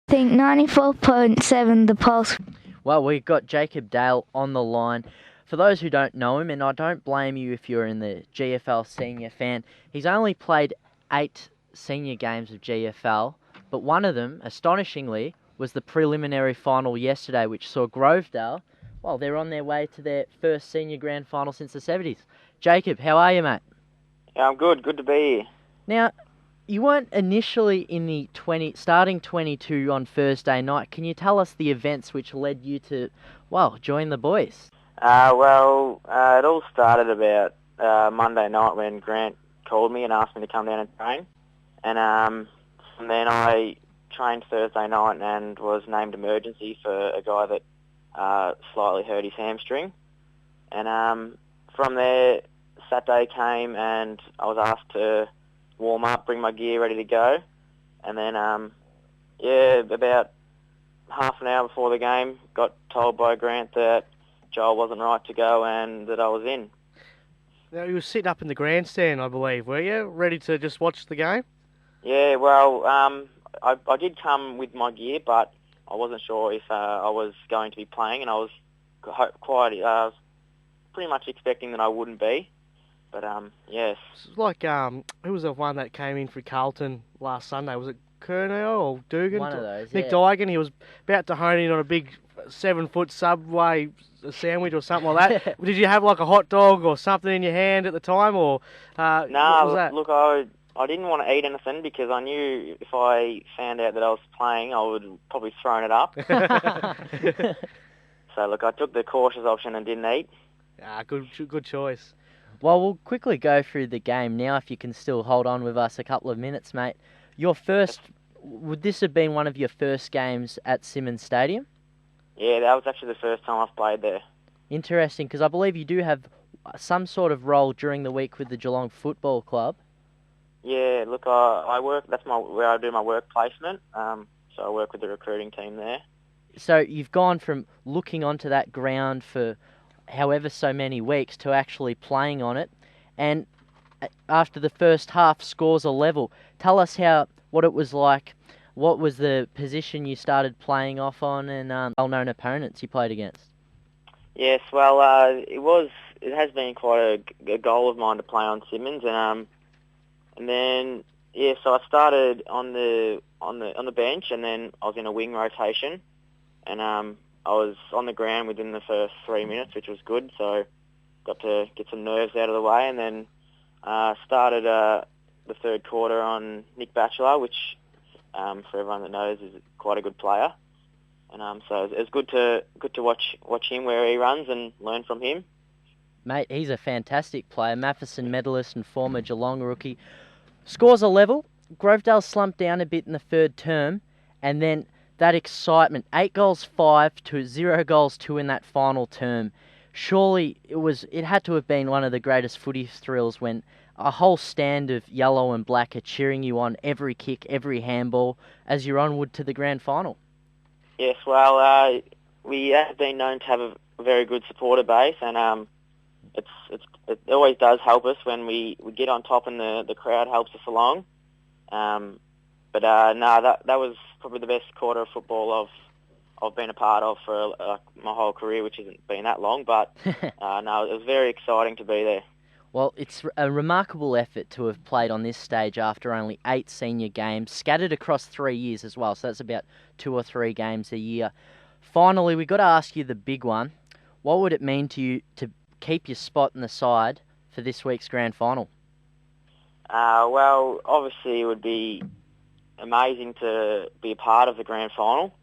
Think 94.7 The Pulse. Well, we've got Jacob Dale on the line. For those who don't know him, and I don't blame you if you're in the GFL senior fan, he's only played 8 senior games of GFL, but one of them, astonishingly, was the preliminary final yesterday, which saw Grovedale, well, they're on their way to their first senior grand final since the 70s. Jacob, how are you, mate? Yeah, I'm good. Good to be here. Now, you weren't initially in the starting 22 on Thursday night. Can you tell us the events which led you to, well, join the boys? It all started about Monday night when Grant called me and asked me to come down and train. And then I trained Thursday night and was named emergency for a guy that slightly hurt his hamstring. And from there, Saturday came and I was asked to warm up, bring my gear ready to go. And then, about half an hour before the game, got told by Grant that Joel wasn't right to go and that I was in. Now, you were sitting up in the grandstand, I believe, were you? Ready to just watch the game? Yeah, well, I did come with my gear, but I wasn't sure if I was going to be playing, and I was pretty much expecting that I wouldn't be. But, yes. It's like, who was the one that came in for Carlton last Sunday? Was it Curnow or Dugan? One of those, Nick yeah. Dugan. He was about to hone in on a big 7-foot Subway sandwich or something like that. Did you have like a hot dog or something in your hand at the time, or what was that? Look, I didn't want to eat anything because I knew if I found out that I was playing, I would have probably thrown it up. So, look, I took the cautious option and didn't eat. Good choice. Well, we'll quickly go through the game now, if you can still hold on with us a couple of minutes, mate. Would this have been one of your first games at Simmons Stadium? Yeah, that was actually the first time I've played there. Interesting, because I believe you do have some sort of role during the week with the Geelong Football Club. Yeah, look, I work. That's where I do my work placement. So I work with the recruiting team there. So you've gone from looking onto that ground for however so many weeks to actually playing on it, and after the first half, scores are level. Tell us what it was like. What was the position you started playing off on, and well-known opponents you played against? Yes, well, it has been quite a goal of mine to play on Simmons, and then so I started on the bench, and then I was in a wing rotation, and I was on the ground within the first 3 minutes, which was good, so got to get some nerves out of the way, and then started the third quarter on Nick Batchelor, which for everyone that knows is quite a good player, and so it's good to watch him where he runs and learn from him. Mate, he's a fantastic player, Matheson medalist and former Geelong rookie. Scores are level. Grovedale slumped down a bit in the third term, and then that excitement, 8 goals 5 to 0 goals 2 in that final term. Surely it had to have been one of the greatest footy thrills when a whole stand of yellow and black are cheering you on every kick, every handball as you're onward to the grand final. Yes, well, we have been known to have a very good supporter base, and it always does help us when we get on top and the crowd helps us along. That was probably the best quarter of football I've been a part of for my whole career, which hasn't been that long. But it was very exciting to be there. Well, it's a remarkable effort to have played on this stage after only 8 senior games, scattered across 3 years as well. So that's about 2 or 3 games a year. Finally, we've got to ask you the big one. What would it mean to you to keep your spot in the side for this week's grand final? Well, obviously it would be amazing to be a part of the grand final.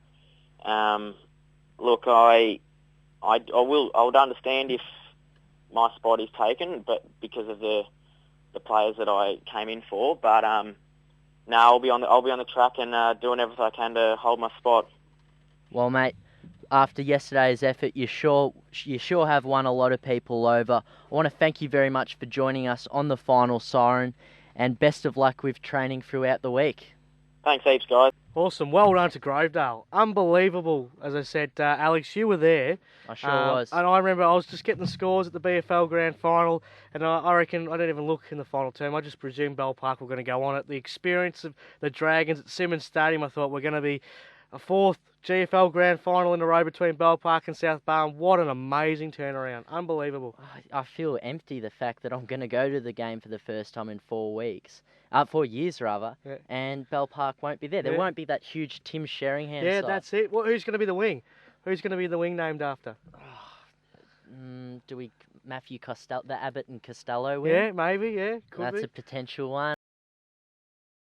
Look, I would understand if my spot is taken, but because of the players that I came in for. But I'll be on the track and doing everything I can to hold my spot. Well, mate, after yesterday's effort, you sure have won a lot of people over. I want to thank you very much for joining us on the final, Siren, and best of luck with training throughout the week. Thanks heaps, guys. Awesome. Well done to Grovedale. Unbelievable. As I said, Alex, you were there. I sure was. And I remember I was just getting the scores at the BFL Grand Final, and I reckon I didn't even look in the final term. I just presumed Bell Park were going to go on it. The experience of the Dragons at Simmons Stadium, I thought were going to be a fourth GFL Grand Final in a row between Bell Park and South Barn. What an amazing turnaround. Unbelievable. I feel empty, the fact that I'm going to go to the game for the first time in 4 weeks. 4 years, rather. Yeah. And Bell Park won't be there. There Yeah. won't be that huge Tim Sheringham Yeah, side. that's it. Who's going to be the wing? Who's going to be the wing named after? Do we Matthew Costello, the Abbott and Costello wing? Yeah, maybe, yeah. Could That's be. a potential one.